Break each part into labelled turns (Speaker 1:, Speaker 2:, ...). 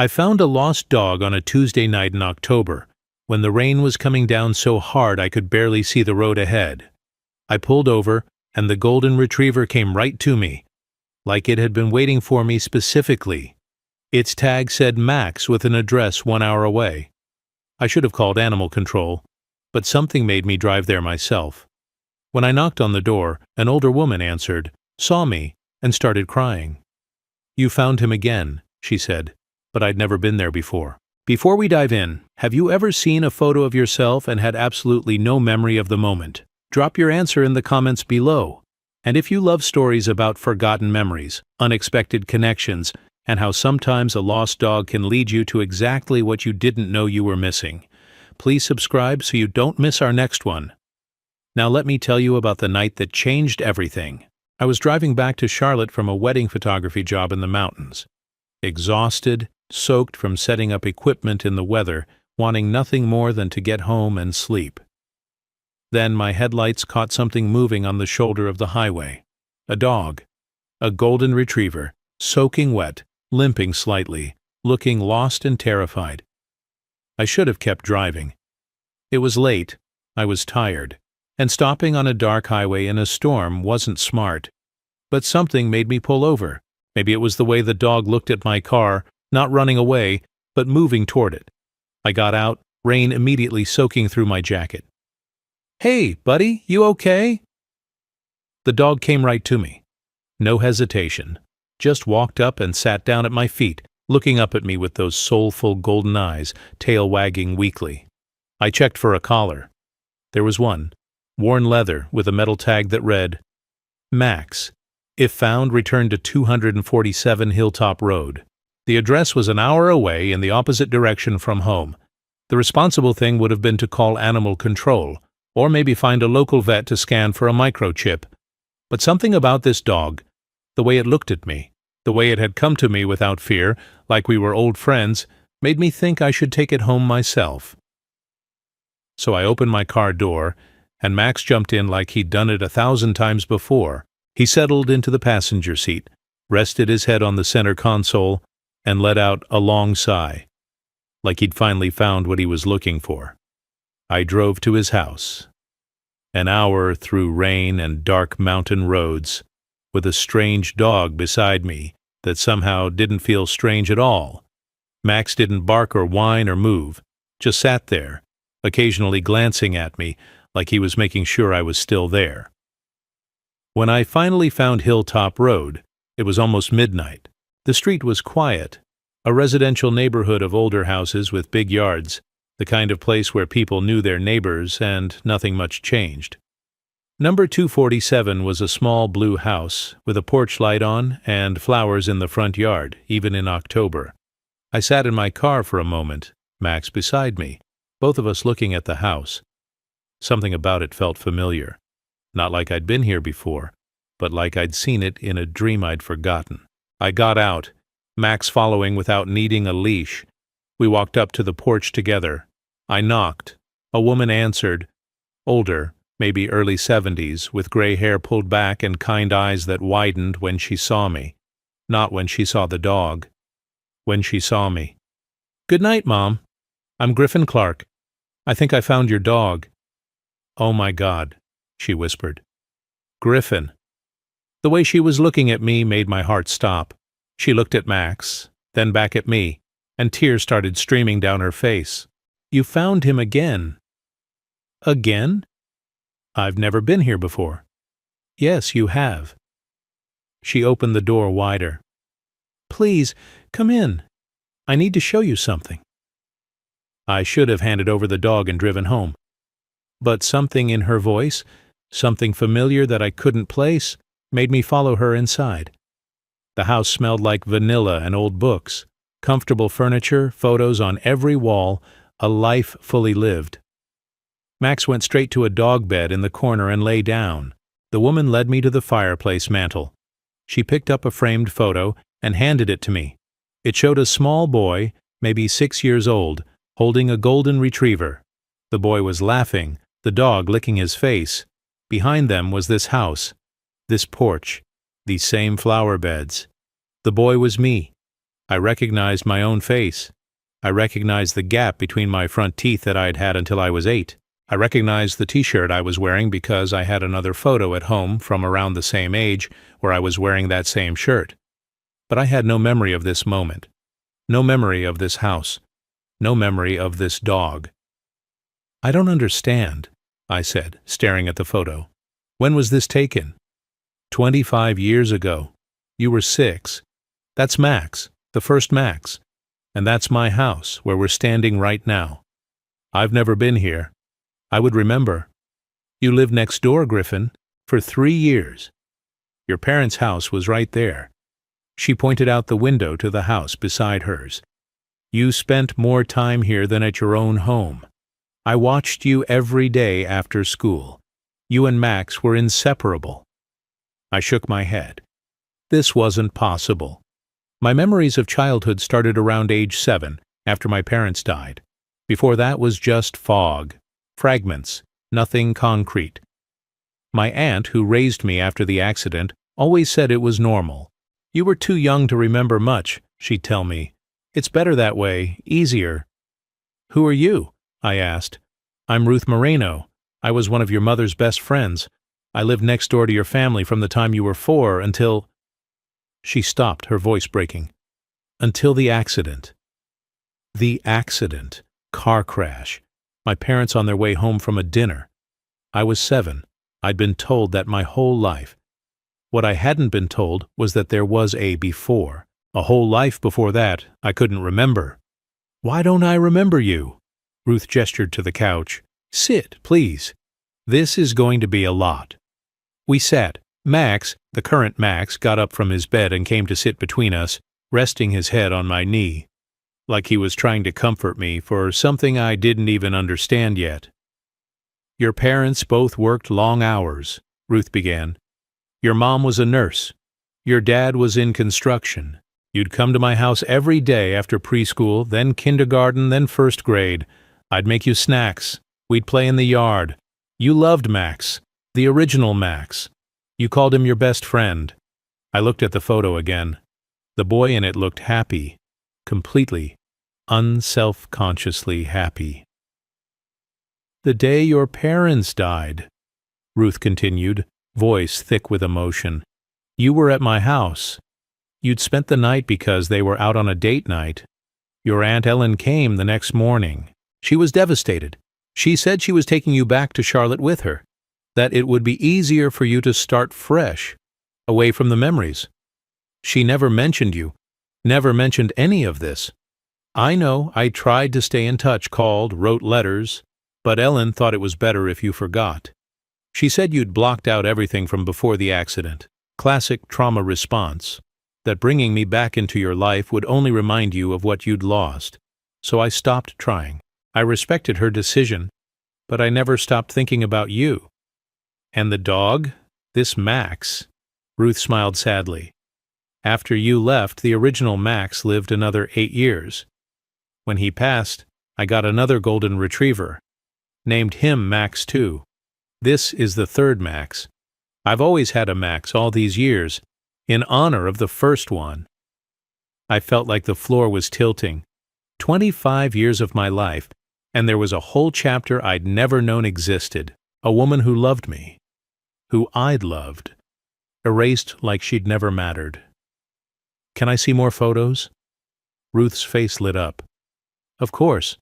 Speaker 1: I found a lost dog on a Tuesday night in October, when the rain was coming down so hard I could barely see the road ahead. I pulled over, and the golden retriever came right to me, like it had been waiting for me specifically. Its tag said Max with an address 1 hour away. I should have called animal control, but something made me drive there myself. When I knocked on the door, an older woman answered, saw me, and started crying. "You found him again," she said, but I'd never been there before. Before we dive in, have you ever seen a photo of yourself and had absolutely no memory of the moment? Drop your answer in the comments below. And if you love stories about forgotten memories, unexpected connections, and how sometimes a lost dog can lead you to exactly what you didn't know you were missing, please subscribe so you don't miss our next one. Now let me tell you about the night that changed everything. I was driving back to Charlotte from a wedding photography job in the mountains. Exhausted, soaked from setting up equipment in the weather, wanting nothing more than to get home and sleep. Then my headlights caught something moving on the shoulder of the highway. A dog. A golden retriever, soaking wet, limping slightly, looking lost and terrified. I should have kept driving. It was late, I was tired, and stopping on a dark highway in a storm wasn't smart. But something made me pull over. Maybe it was the way the dog looked at my car, not running away, but moving toward it. I got out, rain immediately soaking through my jacket. "Hey, buddy, you okay?" The dog came right to me. No hesitation. Just walked up and sat down at my feet, looking up at me with those soulful golden eyes, tail wagging weakly. I checked for a collar. There was one, worn leather with a metal tag that read, Max. If found, return to 247 Hilltop Road. The address was an hour away in the opposite direction from home. The responsible thing would have been to call animal control, or maybe find a local vet to scan for a microchip. But something about this dog, the way it looked at me, the way it had come to me without fear, like we were old friends, made me think I should take it home myself. So I opened my car door, and Max jumped in like he'd done it 1,000 times before. He settled into the passenger seat, rested his head on the center console, and let out a long sigh, like he'd finally found what he was looking for. I drove to his house. An hour through rain and dark mountain roads, with a strange dog beside me that somehow didn't feel strange at all. Max didn't bark or whine or move, just sat there, occasionally glancing at me like he was making sure I was still there. When I finally found Hilltop Road, it was almost midnight. The street was quiet, a residential neighborhood of older houses with big yards, the kind of place where people knew their neighbors and nothing much changed. Number 247 was a small blue house with a porch light on and flowers in the front yard, even in October. I sat in my car for a moment, Max beside me, both of us looking at the house. Something about it felt familiar. Not like I'd been here before, but like I'd seen it in a dream I'd forgotten. I got out, Max following without needing a leash. We walked up to the porch together. I knocked. A woman answered, older, maybe early 70s, with gray hair pulled back and kind eyes that widened when she saw me. Not when she saw the dog. When she saw me. "Good night, Mom. I'm Griffin Clark. I think I found your dog." "Oh my God," she whispered. "Griffin." The way she was looking at me made my heart stop. She looked at Max, then back at me, and tears started streaming down her face. "You found him again." "Again?" "I've never been here before." "Yes, you have." She opened the door wider. "Please, come in. I need to show you something." I should have handed over the dog and driven home. But something in her voice, something familiar that I couldn't place, made me follow her inside. The house smelled like vanilla and old books, comfortable furniture, photos on every wall, a life fully lived. Max went straight to a dog bed in the corner and lay down. The woman led me to the fireplace mantel. She picked up a framed photo and handed it to me. It showed a small boy, maybe 6 years old, holding a golden retriever. The boy was laughing, the dog licking his face. Behind them was this house, this porch, these same flower beds. The boy was me. I recognized my own face. I recognized the gap between my front teeth that I'd had until I was 8. I recognized the t-shirt I was wearing because I had another photo at home from around the same age where I was wearing that same shirt. But I had no memory of this moment. No memory of this house. No memory of this dog. "I don't understand," I said, staring at the photo. "When was this taken?" 25 years ago. You were 6. That's Max, the first Max. And that's my house, where we're standing right now. I've never been here. I would remember. You lived next door, Griffin, for 3 years. Your parents' house was right there." She pointed out the window to the house beside hers. "You spent more time here than at your own home. I watched you every day after school. You and Max were inseparable." I shook my head. This wasn't possible. My memories of childhood started around age 7, after my parents died. Before that was just fog, fragments, nothing concrete. My aunt, who raised me after the accident, always said it was normal. "You were too young to remember much," she'd tell me. "It's better that way, easier." "Who are you?" I asked. "I'm Ruth Moreno. I was one of your mother's best friends. I lived next door to your family from the time you were 4 until—" She stopped, her voice breaking. "Until the accident." The accident. Car crash. My parents on their way home from a dinner. I was 7. I'd been told that my whole life. What I hadn't been told was that there was a before. A whole life before that I couldn't remember. "Why don't I remember you?" Ruth gestured to the couch. "Sit, please. This is going to be a lot." We sat. Max, the current Max, got up from his bed and came to sit between us, resting his head on my knee, like he was trying to comfort me for something I didn't even understand yet. "Your parents both worked long hours," Ruth began. "Your mom was a nurse. Your dad was in construction. You'd come to my house every day after preschool, then kindergarten, then first grade. I'd make you snacks. We'd play in the yard. You loved Max, the original Max. You called him your best friend." I looked at the photo again. The boy in it looked happy, completely, unself-consciously happy. "The day your parents died," Ruth continued, voice thick with emotion. "You were at my house. You'd spent the night because they were out on a date night. Your Aunt Ellen came the next morning. She was devastated. She said she was taking you back to Charlotte with her, that it would be easier for you to start fresh, away from the memories. She never mentioned you, never mentioned any of this. I know I tried to stay in touch, called, wrote letters, but Ellen thought it was better if you forgot. She said you'd blocked out everything from before the accident, classic trauma response, that bringing me back into your life would only remind you of what you'd lost. So I stopped trying. I respected her decision, but I never stopped thinking about you. And the dog? This Max?" Ruth smiled sadly. "After you left, the original Max lived another 8 years. When he passed, I got another golden retriever. Named him Max too. This is the 3rd Max. I've always had a Max all these years, in honor of the first one." I felt like the floor was tilting. 25 years of my life, and there was a whole chapter I'd never known existed. A woman who loved me, who I'd loved, erased like she'd never mattered. "Can I see more photos?" Ruth's face lit up. "Of course."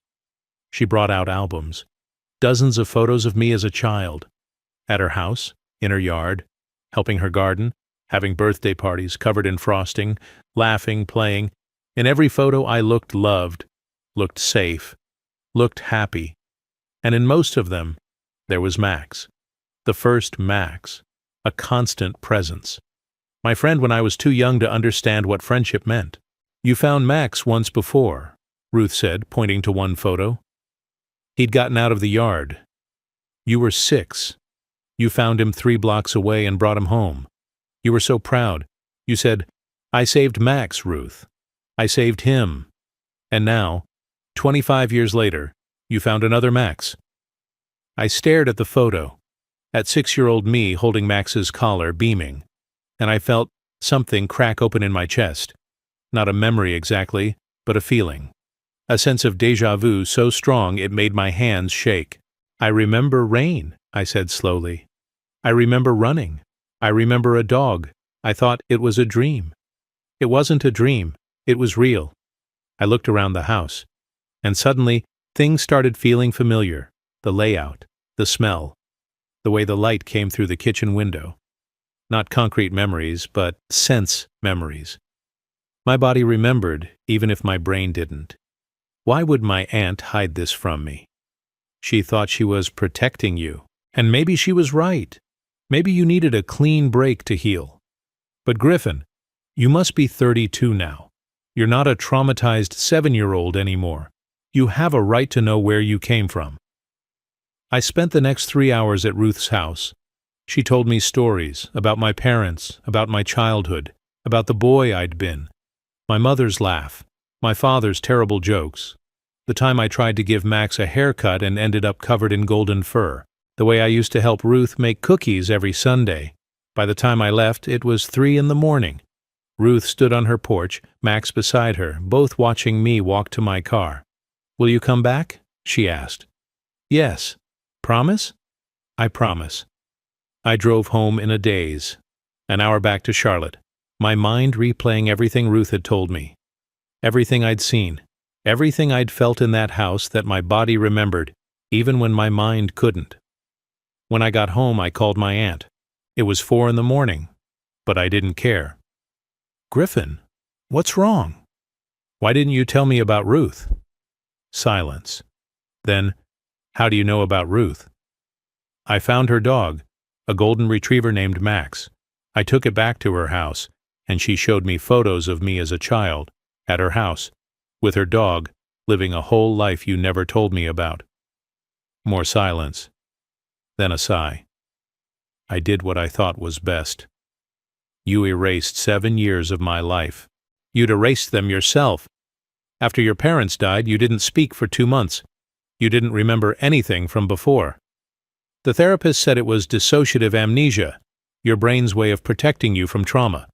Speaker 1: She brought out albums. Dozens of photos of me as a child. At her house, in her yard, helping her garden, having birthday parties covered in frosting, laughing, playing. In every photo I looked loved, looked safe, looked happy. And in most of them, there was Max. The first Max. A constant presence. My friend when I was too young to understand what friendship meant. "You found Max once before," Ruth said, pointing to one photo. "He'd gotten out of the yard. You were 6. You found him 3 blocks away and brought him home. You were so proud. You said, 'I saved Max, Ruth. I saved him.' And now, 25 years later, you found another Max." I stared at the photo, at 6-year-old me holding Max's collar, beaming, and I felt something crack open in my chest. Not a memory exactly, but a feeling. A sense of déjà vu so strong it made my hands shake. I remember rain, I said slowly. I remember running. I remember a dog. I thought it was a dream. It wasn't a dream. It was real. I looked around the house, and suddenly things started feeling familiar. The layout, the smell, the way the light came through the kitchen window. Not concrete memories, but sense memories. My body remembered, even if my brain didn't. Why would my aunt hide this from me? She thought she was protecting you, and maybe she was right. Maybe you needed a clean break to heal. But Griffin, you must be 32 now. You're not a traumatized 7-year-old anymore. You have a right to know where you came from. I spent the next 3 hours at Ruth's house. She told me stories about my parents, about my childhood, about the boy I'd been, my mother's laugh, my father's terrible jokes, the time I tried to give Max a haircut and ended up covered in golden fur, the way I used to help Ruth make cookies every Sunday. By the time I left, it was 3 in the morning. Ruth stood on her porch, Max beside her, both watching me walk to my car. "Will you come back?" she asked. "Yes." "Promise?" "I promise." I drove home in a daze. An hour back to Charlotte, my mind replaying everything Ruth had told me. Everything I'd seen, everything I'd felt in that house that my body remembered, even when my mind couldn't. When I got home, I called my aunt. It was 4 in the morning, but I didn't care. "Griffin, what's wrong? Why didn't you tell me about Ruth?" Silence. Then, "How do you know about Ruth?" "I found her dog, a golden retriever named Max. I took it back to her house, and she showed me photos of me as a child, at her house, with her dog, living a whole life you never told me about." More silence. Then a sigh. "I did what I thought was best. You erased 7 years of my life. You'd erased them yourself. After your parents died, you didn't speak for 2 months. You didn't remember anything from before. The therapist said it was dissociative amnesia, your brain's way of protecting you from trauma.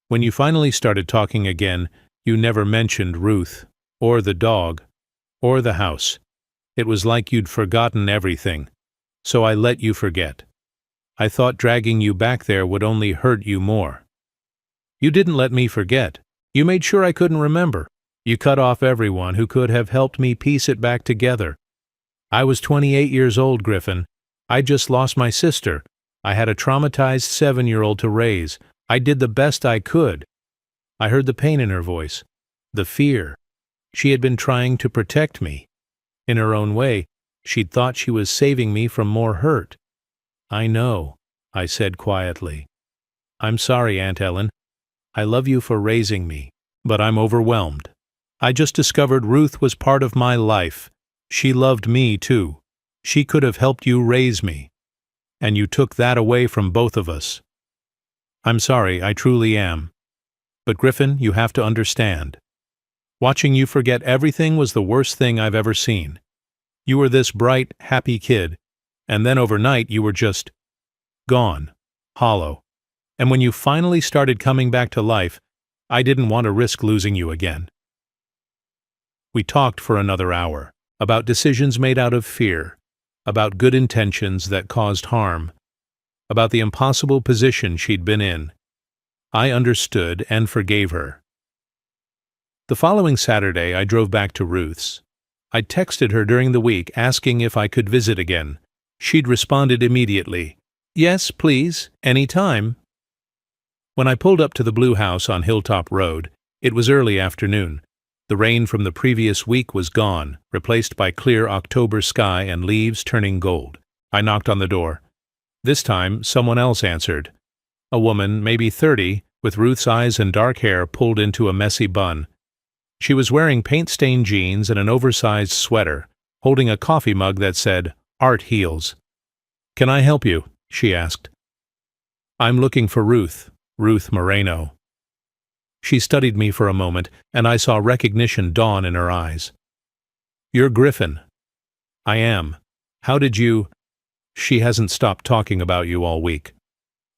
Speaker 1: When you finally started talking again, you never mentioned Ruth, or the dog, or the house. It was like you'd forgotten everything, so I let you forget. I thought dragging you back there would only hurt you more. You didn't let me forget. You made sure I couldn't remember. You cut off everyone who could have helped me piece it back together. I was 28 years old, Griffin. I just lost my sister. I had a traumatized 7-year-old to raise. I did the best I could." I heard the pain in her voice, the fear. She had been trying to protect me. In her own way, she'd thought she was saving me from more hurt. "I know," I said quietly. "I'm sorry, Aunt Ellen. I love you for raising me, but I'm overwhelmed. I just discovered Ruth was part of my life. She loved me, too. She could have helped you raise me. And you took that away from both of us. I'm sorry, I truly am. But Griffin, you have to understand. Watching you forget everything was the worst thing I've ever seen. You were this bright, happy kid, and then overnight you were just gone, hollow. And when you finally started coming back to life, I didn't want to risk losing you again." We talked for another hour, about decisions made out of fear, about good intentions that caused harm, about the impossible position she'd been in. I understood and forgave her. The following Saturday, I drove back to Ruth's. I'd texted her during the week asking if I could visit again. She'd responded immediately, "Yes, please, any time." When I pulled up to the blue house on Hilltop Road, it was early afternoon. The rain from the previous week was gone, replaced by clear October sky and leaves turning gold. I knocked on the door. This time, someone else answered. A woman, maybe 30, with Ruth's eyes and dark hair pulled into a messy bun. She was wearing paint-stained jeans and an oversized sweater, holding a coffee mug that said, "Art Heals." "Can I help you?" she asked. "I'm looking for Ruth Moreno." She studied me for a moment, and I saw recognition dawn in her eyes. "You're Griffin." "I am. How did you—" "She hasn't stopped talking about you all week."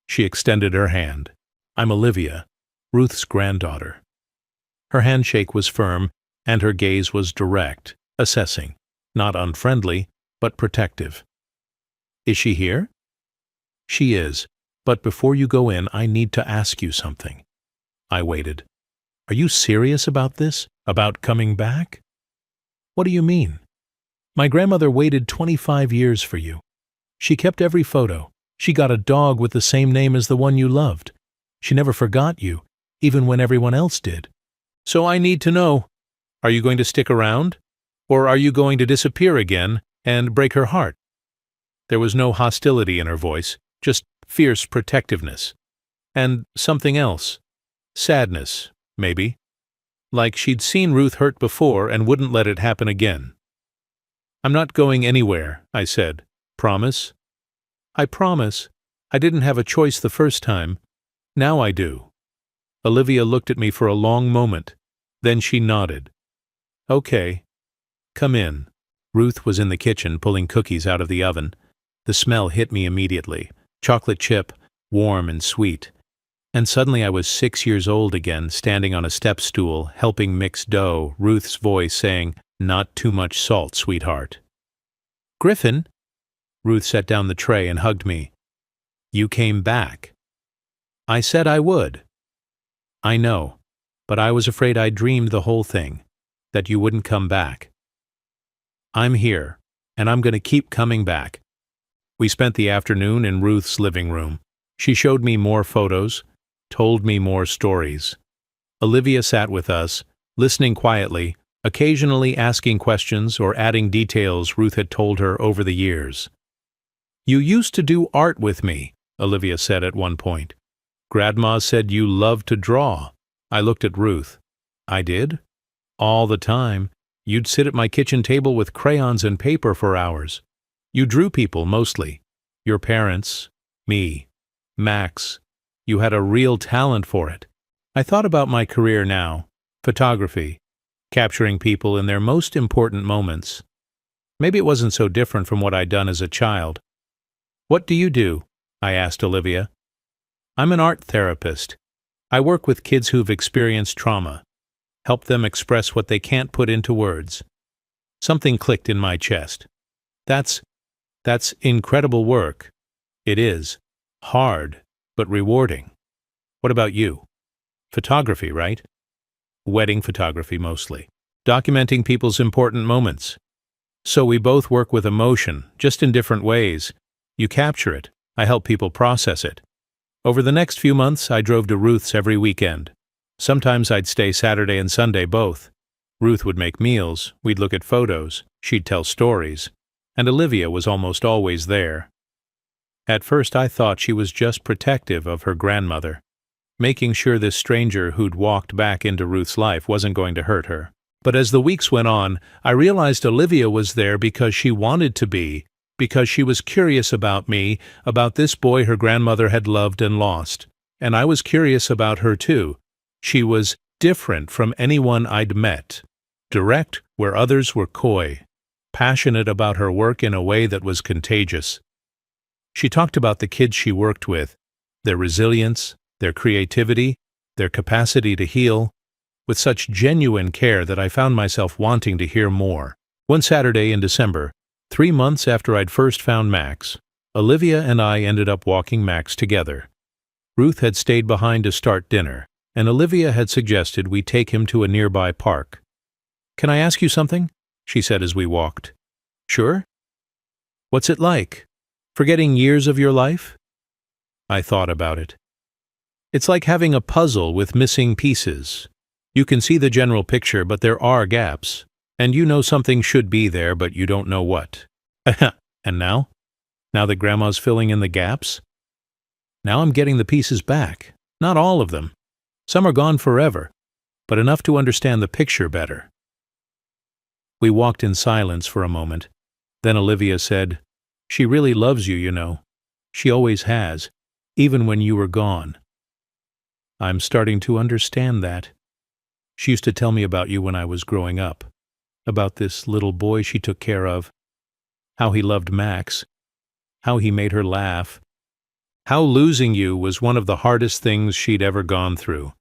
Speaker 1: She extended her hand. "I'm Olivia, Ruth's granddaughter." Her handshake was firm, and her gaze was direct, assessing, not unfriendly, but protective. "Is she here?" "She is, but before you go in, I need to ask you something." I waited. "Are you serious about this? About coming back?" "What do you mean?" "My grandmother waited 25 years for you. She kept every photo. She got a dog with the same name as the one you loved. She never forgot you, even when everyone else did. So I need to know, are you going to stick around? Or are you going to disappear again and break her heart?" There was no hostility in her voice, just fierce protectiveness. And something else. Sadness, maybe. Like she'd seen Ruth hurt before and wouldn't let it happen again. "I'm not going anywhere," I said. "Promise?" "I promise. I didn't have a choice the first time. Now I do." Olivia looked at me for a long moment. Then she nodded. "Okay. Come in." Ruth was in the kitchen pulling cookies out of the oven. The smell hit me immediately. Chocolate chip, warm and sweet. And suddenly I was 6 years old again, standing on a step stool, helping mix dough, Ruth's voice saying, "Not too much salt, sweetheart." "Griffin?" Ruth set down the tray and hugged me. "You came back." "I said I would." "I know, but I was afraid I dreamed the whole thing, that you wouldn't come back." "I'm here, and I'm going to keep coming back." We spent the afternoon in Ruth's living room. She showed me more photos, told me more stories. Olivia sat with us, listening quietly, occasionally asking questions or adding details Ruth had told her over the years. "You used to do art with me," Olivia said at one point. "Grandma said you loved to draw." I looked at Ruth. "I did? All the time. You'd sit at my kitchen table with crayons and paper for hours. You drew people, mostly. Your parents, me, Max. You had a real talent for it." I thought about my career now. Photography. Capturing people in their most important moments. Maybe it wasn't so different from what I'd done as a child. "What do you do?" I asked Olivia. "I'm an art therapist. I work with kids who've experienced trauma. Help them express what they can't put into words." Something clicked in my chest. That's incredible work. It is. Hard, but rewarding. What about you? Photography, right? Wedding photography mostly. Documenting people's important moments. So we both work with emotion, just in different ways. You capture it. I help people process it. Over the next few months, I drove to Ruth's every weekend. Sometimes I'd stay Saturday and Sunday both. Ruth would make meals, we'd look at photos, she'd tell stories, and Olivia was almost always there. At first I thought she was just protective of her grandmother, making sure this stranger who'd walked back into Ruth's life wasn't going to hurt her. But as the weeks went on, I realized Olivia was there because she wanted to be, because she was curious about me, about this boy her grandmother had loved and lost. And I was curious about her too. She was different from anyone I'd met, direct where others were coy, passionate about her work in a way that was contagious. She talked about the kids she worked with, their resilience, their creativity, their capacity to heal, with such genuine care that I found myself wanting to hear more. One Saturday in December, 3 months after I'd first found Max, Olivia and I ended up walking Max together. Ruth had stayed behind to start dinner, and Olivia had suggested we take him to a nearby park. "Can I ask you something?" she said as we walked. "Sure." "What's it like? Forgetting years of your life?" I thought about it. "It's like having a puzzle with missing pieces. You can see the general picture, but there are gaps. And you know something should be there, but you don't know what." "And now? Now that Grandma's filling in the gaps?" "Now I'm getting the pieces back. Not all of them. Some are gone forever, but enough to understand the picture better." We walked in silence for a moment. Then Olivia said, "She really loves you, you know. She always has, even when you were gone." "I'm starting to understand that. She used to tell me about you when I was growing up, about this little boy she took care of, how he loved Max, how he made her laugh, how losing you was one of the hardest things she'd ever gone through.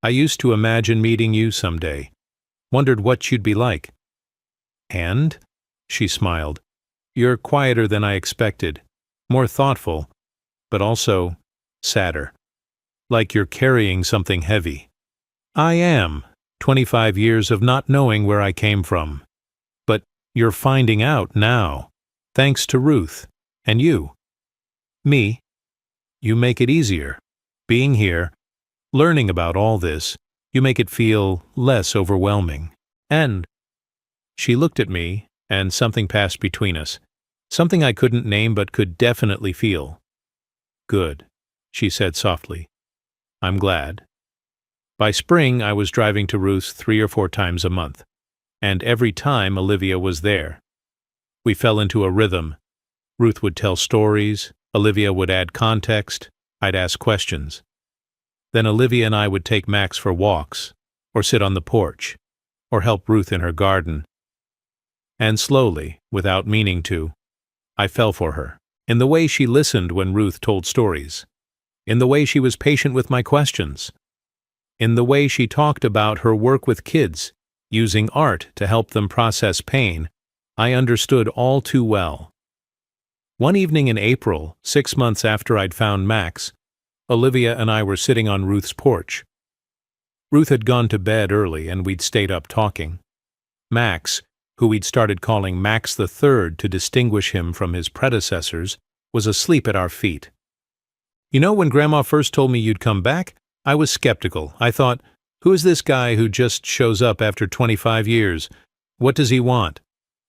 Speaker 1: I used to imagine meeting you someday. Wondered what you'd be like." "And?" She smiled. "You're quieter than I expected. More thoughtful, but also sadder. Like you're carrying something heavy." "I am. 25 years of not knowing where I came from. But you're finding out now, thanks to Ruth. And you." "Me? You make it easier. Being here, learning about all this, you make it feel less overwhelming. And—" She looked at me, and something passed between us. Something I couldn't name but could definitely feel. "Good," she said softly. "I'm glad." By spring, I was driving to Ruth's 3 or 4 times a month, and every time Olivia was there. We fell into a rhythm. Ruth would tell stories, Olivia would add context, I'd ask questions. Then Olivia and I would take Max for walks, or sit on the porch, or help Ruth in her garden. And slowly, without meaning to, I fell for her, in the way she listened when Ruth told stories, in the way she was patient with my questions, in the way she talked about her work with kids, using art to help them process pain. I understood all too well. One evening in April, 6 months after I'd found Max, Olivia and I were sitting on Ruth's porch. Ruth had gone to bed early and we'd stayed up talking. Max, who we'd started calling Max the Third to distinguish him from his predecessors, was asleep at our feet. "You know, when Grandma first told me you'd come back, I was skeptical. I thought, who is this guy who just shows up after 25 years? What does he want?"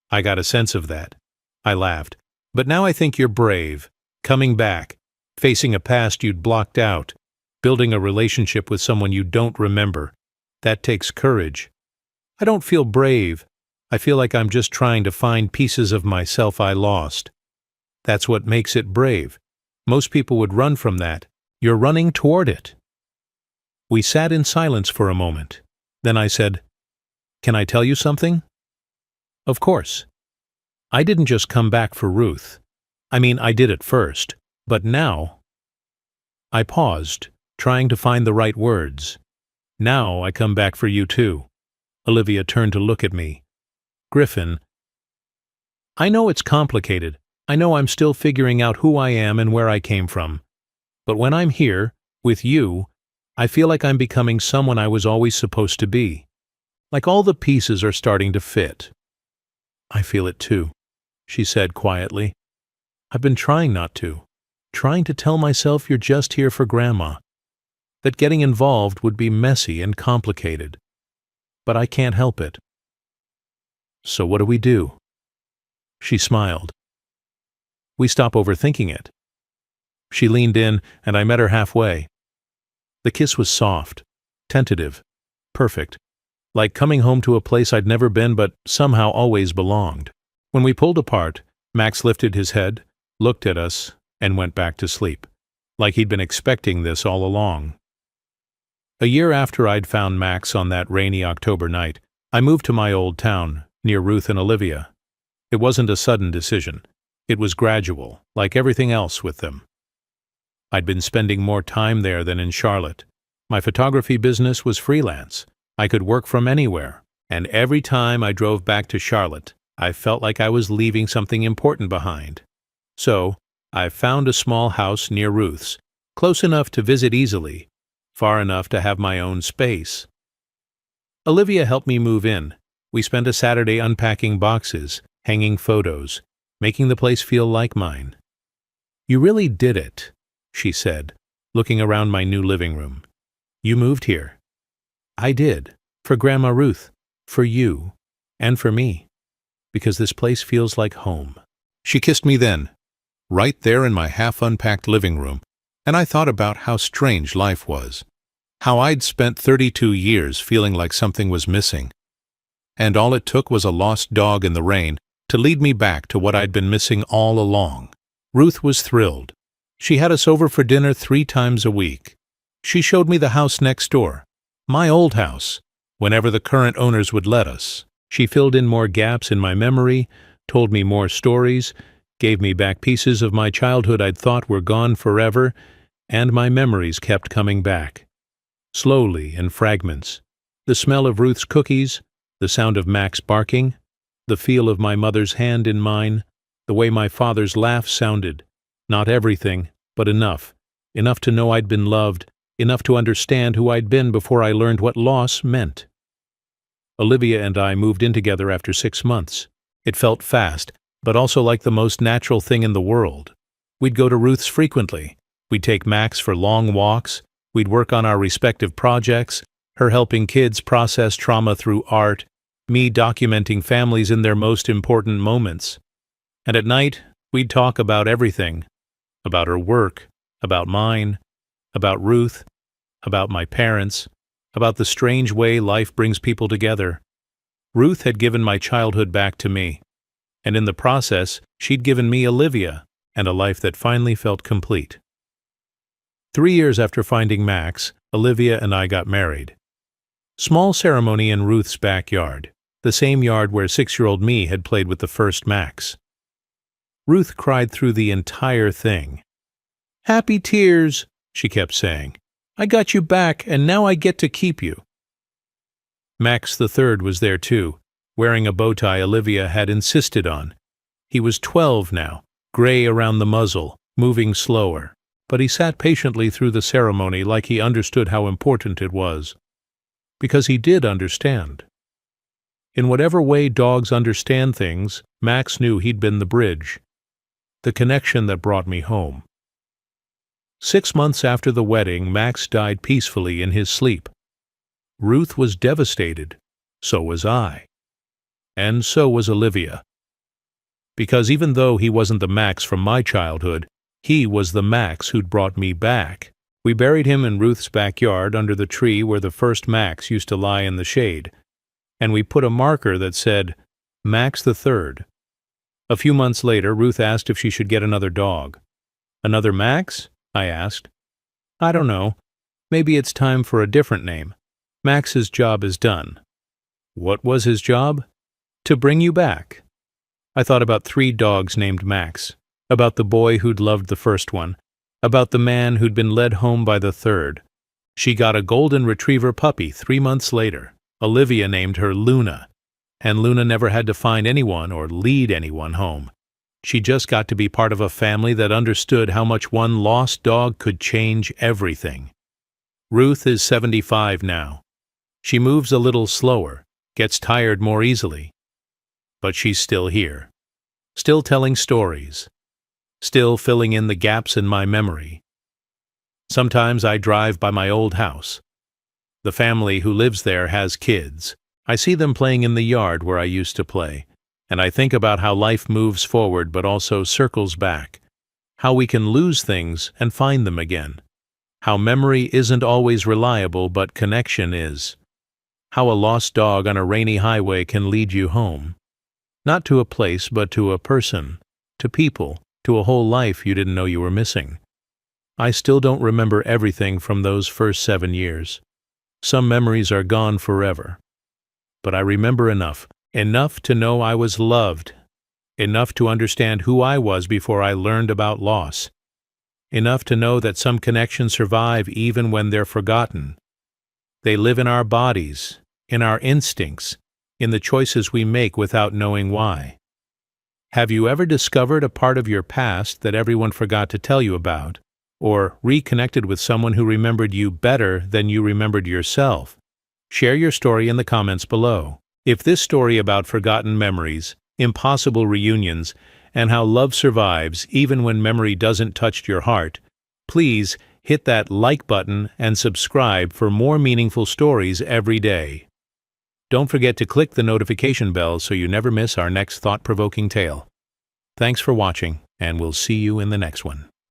Speaker 1: I got a sense of that. I laughed. "But now I think you're brave. Coming back, facing a past you'd blocked out, building a relationship with someone you don't remember. That takes courage." "I don't feel brave. I feel like I'm just trying to find pieces of myself I lost." "That's what makes it brave. Most people would run from that. You're running toward it." We sat in silence for a moment. Then I said, "Can I tell you something?" "Of course." I didn't just come back for Ruth. I mean, I did at first, but now— I paused, trying to find the right words. "Now I come back for you too." Olivia turned to look at me. "Griffin, I know it's complicated. I know I'm still figuring out who I am and where I came from. But when I'm here, with you, I feel like I'm becoming someone I was always supposed to be. Like all the pieces are starting to fit." "I feel it too," she said quietly. "I've been trying not to. Trying to tell myself you're just here for Grandma. That getting involved would be messy and complicated. But I can't help it." "So what do we do?" She smiled. "We stop overthinking it." She leaned in, and I met her halfway. The kiss was soft, tentative, perfect, like coming home to a place I'd never been but somehow always belonged. When we pulled apart, Max lifted his head, looked at us, and went back to sleep, like he'd been expecting this all along. A year after I'd found Max on that rainy October night, I moved to my old town, near Ruth and Olivia. It wasn't a sudden decision. It was gradual, like everything else with them. I'd been spending more time there than in Charlotte. My photography business was freelance. I could work from anywhere, and every time I drove back to Charlotte, I felt like I was leaving something important behind. So, I found a small house near Ruth's, close enough to visit easily, far enough to have my own space. Olivia helped me move in. We spent a Saturday unpacking boxes, hanging photos, making the place feel like mine. "You really did it," she said, looking around my new living room. "You moved here." "I did. For Grandma Ruth. For you. And for me. Because this place feels like home." She kissed me then, right there in my half-unpacked living room, and I thought about how strange life was. How I'd spent 32 years feeling like something was missing. And all it took was a lost dog in the rain to lead me back to what I'd been missing all along. Ruth was thrilled. She had us over for dinner 3 times a week. She showed me the house next door, my old house, whenever the current owners would let us. She filled in more gaps in my memory, told me more stories, gave me back pieces of my childhood I'd thought were gone forever, and my memories kept coming back. slowly in fragments. The smell of Ruth's cookies, the sound of Max barking, the feel of my mother's hand in mine, the way my father's laugh sounded. Not everything, but enough. Enough to know I'd been loved, enough to understand who I'd been before I learned what loss meant. Olivia and I moved in together after 6 months. It felt fast, but also like the most natural thing in the world. We'd go to Ruth's frequently. We'd take Max for long walks. We'd work on our respective projects, her helping kids process trauma through art, me documenting families in their most important moments. And at night, we'd talk about everything. About her work, about mine, about Ruth, about my parents, about the strange way life brings people together. Ruth had given my childhood back to me, and in the process, she'd given me Olivia and a life that finally felt complete. 3 years after finding Max, Olivia and I got married. Small ceremony in Ruth's backyard, the same yard where 6-year-old me had played with the first Max. Ruth cried through the entire thing. "Happy tears," she kept saying. "I got you back, and now I get to keep you." Max the third was there too, wearing a bow tie Olivia had insisted on. He was 12 now, gray around the muzzle, moving slower, but he sat patiently through the ceremony like he understood how important it was. Because he did understand. In whatever way dogs understand things, Max knew he'd been the bridge, the connection that brought me home. 6 months after the wedding, Max died peacefully in his sleep. Ruth was devastated. So was I. And so was Olivia. Because even though he wasn't the Max from my childhood, he was the Max who'd brought me back. We buried him in Ruth's backyard under the tree where the first Max used to lie in the shade, and we put a marker that said, Max the Third. A few months later, Ruth asked if she should get another dog. "Another Max?" I asked. "I don't know. Maybe it's time for a different name. Max's job is done." What was his job? To bring you back. I thought about 3 dogs named Max, about the boy who'd loved the first one, about the man who'd been led home by the third. She got a golden retriever puppy 3 months later. Olivia named her Luna, and Luna never had to find anyone or lead anyone home. She just got to be part of a family that understood how much one lost dog could change everything. Ruth is 75 now. She moves a little slower, gets tired more easily. But she's still here, still telling stories, still filling in the gaps in my memory. Sometimes I drive by my old house. The family who lives there has kids. I see them playing in the yard where I used to play, and I think about how life moves forward but also circles back, how we can lose things and find them again, how memory isn't always reliable but connection is, how a lost dog on a rainy highway can lead you home. Not to a place, but to a person, to people, to a whole life you didn't know you were missing. I still don't remember everything from those first 7 years. Some memories are gone forever. But I remember enough to know I was loved, enough to understand who I was before I learned about loss, enough to know that some connections survive even when they're forgotten. They live in our bodies, in our instincts, in the choices we make without knowing why. Have you ever discovered a part of your past that everyone forgot to tell you about, or reconnected with someone who remembered you better than you remembered yourself? Share your story in the comments below. If this story about forgotten memories, impossible reunions, and how love survives even when memory doesn't touch your heart, please hit that like button and subscribe for more meaningful stories every day. Don't forget to click the notification bell so you never miss our next thought-provoking tale. Thanks for watching, and we'll see you in the next one.